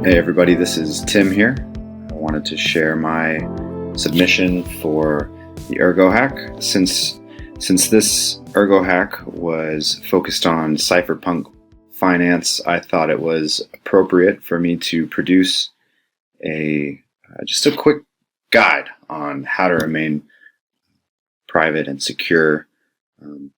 Hey everybody, this is Tim here. I wanted to share my submission for the ErgoHack. Since this ErgoHack was focused on Cypherpunk finance, I thought it was appropriate for me to produce just a quick guide on how to remain private and secure. And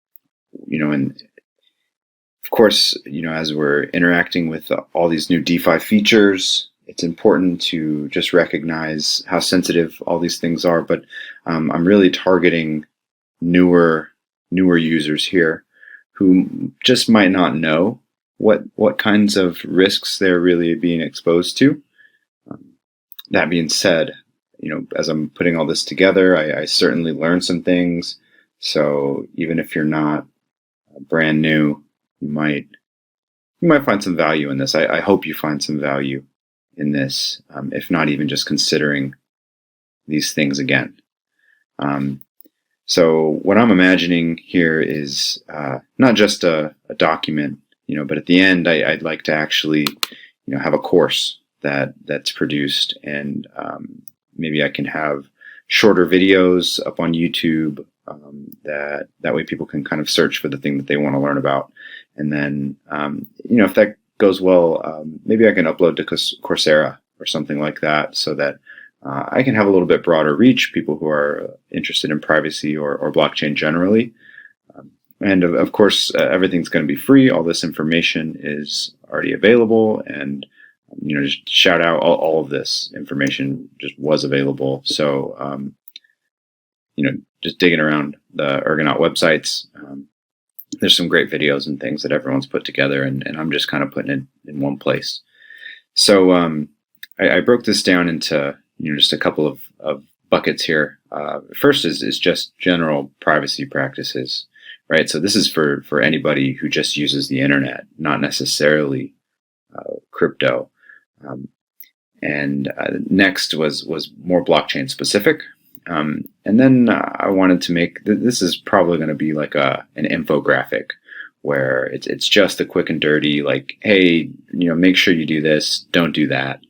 of course, as we're interacting with all these new DeFi features, it's important to just recognize how sensitive all these things are. But I'm really targeting newer users here who just might not know what kinds of risks they're really being exposed to. That being said, as I'm putting all this together, I certainly learned some things. So even if you're not brand new, you might find some value in this. I hope you find some value in this, if not even just considering these things again. So what I'm imagining here is not just a document, but at the end, I'd like to actually, have a course that's produced, and maybe I can have shorter videos up on YouTube. That way people can kind of search for the thing that they want to learn about. And then, if that goes well, maybe I can upload to Coursera or something like that, so that I can have a little bit broader reach, people who are interested in privacy or blockchain generally. And of course, everything's going to be free. All this information is already available. And, just shout out, all of this information just was available. So, just digging around the Ergonaut websites, there's some great videos and things that everyone's put together, and I'm just kind of putting it in one place. So I broke this down into just a couple of buckets here. First is just general privacy practices, right? So this is for anybody who just uses the internet, not necessarily crypto. And next was more blockchain specific. And then I wanted to make, this is probably going to be like an infographic where it's just a quick and dirty, like, hey, make sure you do this, don't do that.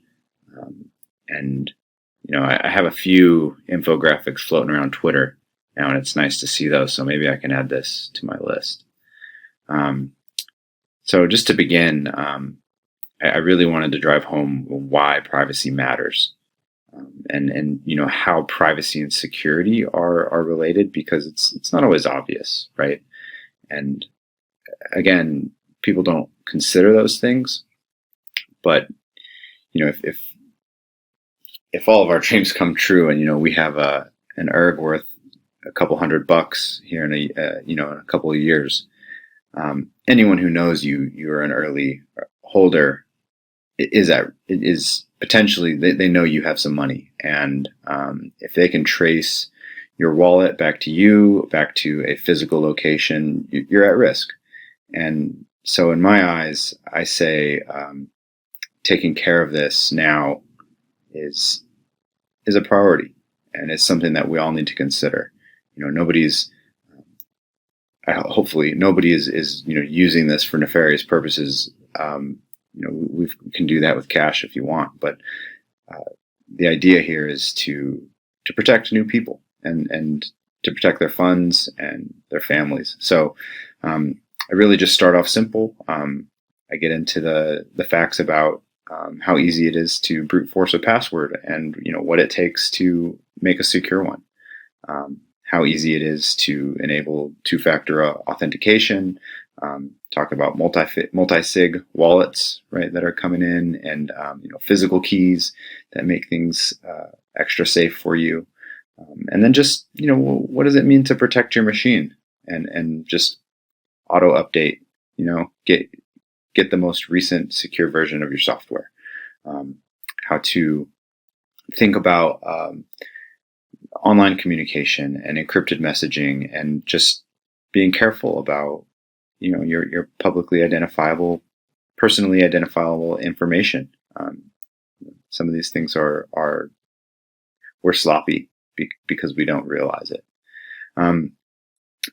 And I have a few infographics floating around Twitter now, and it's nice to see those. So maybe I can add this to my list. So just to begin, I really wanted to drive home why privacy matters. And how privacy and security are related, because it's not always obvious, right? And again, people don't consider those things, but if all of our dreams come true, and we have an erg worth a couple $100 here in a couple of years, anyone who knows you're an early holder is potentially, they know you have some money, and if they can trace your wallet back to you, back to a physical location, you're at risk. And so in my eyes, I say taking care of this now is a priority, and it's something that we all need to consider. Hopefully nobody is using this for nefarious purposes. We can do that with cash if you want, but the idea here is to protect new people and to protect their funds and their families. So I really just start off simple. I get into the facts about how easy it is to brute force a password, and what it takes to make a secure one. How easy it is to enable two-factor authentication. Talk about multi-sig wallets, right, that are coming in, and physical keys that make things extra safe for you. And then just what does it mean to protect your machine, and just auto update. Get the most recent secure version of your software. How to think about online communication and encrypted messaging, and just being careful about your publicly identifiable, personally identifiable information. Some of these things we're sloppy because we don't realize it. And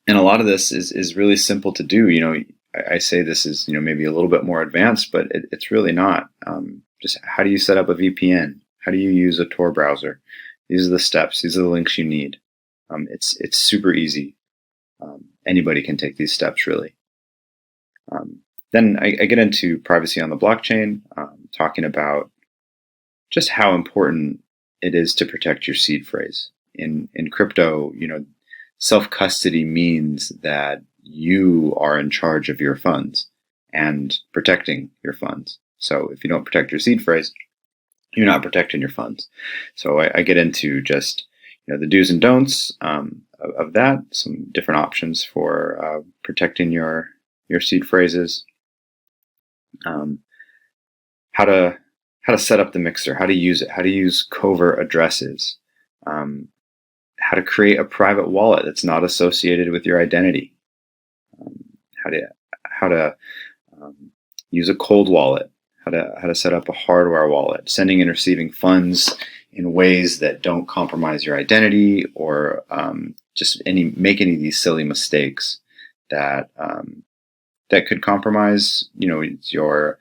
a lot of this is really simple to do. I say this is maybe a little bit more advanced, but it's really not. just how do you set up a VPN? How do you use a Tor browser? These are the steps. These are the links you need. It's super easy. Anybody can take these steps, really. Then I get into privacy on the blockchain, talking about just how important it is to protect your seed phrase. In crypto, self-custody means that you are in charge of your funds and protecting your funds. So if you don't protect your seed phrase, you're not protecting your funds. So I get into just the do's and don'ts of that, some different options for protecting your seed phrases, how to set up the mixer, how to use it, how to use covert addresses, how to create a private wallet that's not associated with your identity, how to use a cold wallet, how to set up a hardware wallet, sending and receiving funds in ways that don't compromise your identity or just make any of these silly mistakes that could compromise your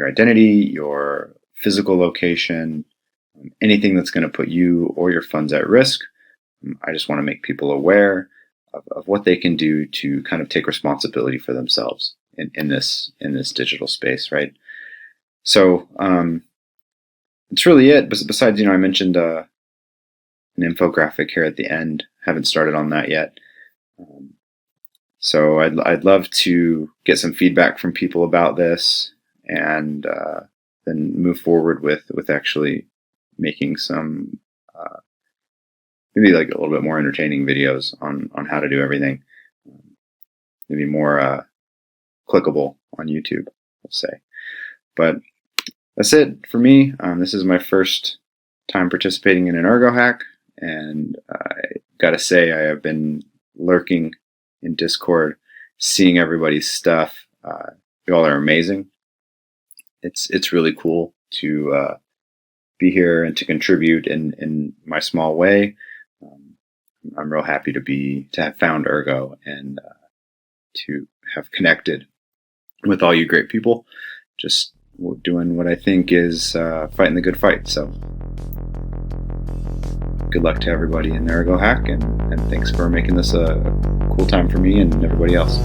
identity, your physical location, anything that's going to put you or your funds at risk. I just want to make people aware of what they can do to kind of take responsibility for themselves in this digital space, right? So it's really it. Besides, I mentioned an infographic here at the end. Haven't started on that yet. So I'd love to get some feedback from people about this, and then move forward with actually making some maybe like a little bit more entertaining videos on how to do everything. Maybe more clickable on YouTube, we'll say. But that's it for me. This is my first time participating in an ErgoHack, and I gotta say I have been lurking in Discord, seeing everybody's stuff. You all are amazing. It's really cool to be here and to contribute in my small way. I'm real happy to have found Ergo and to have connected with all you great people, just doing what I think is fighting the good fight. So good luck to everybody in the ErgoHack, and thanks for making this a cool time for me and everybody else.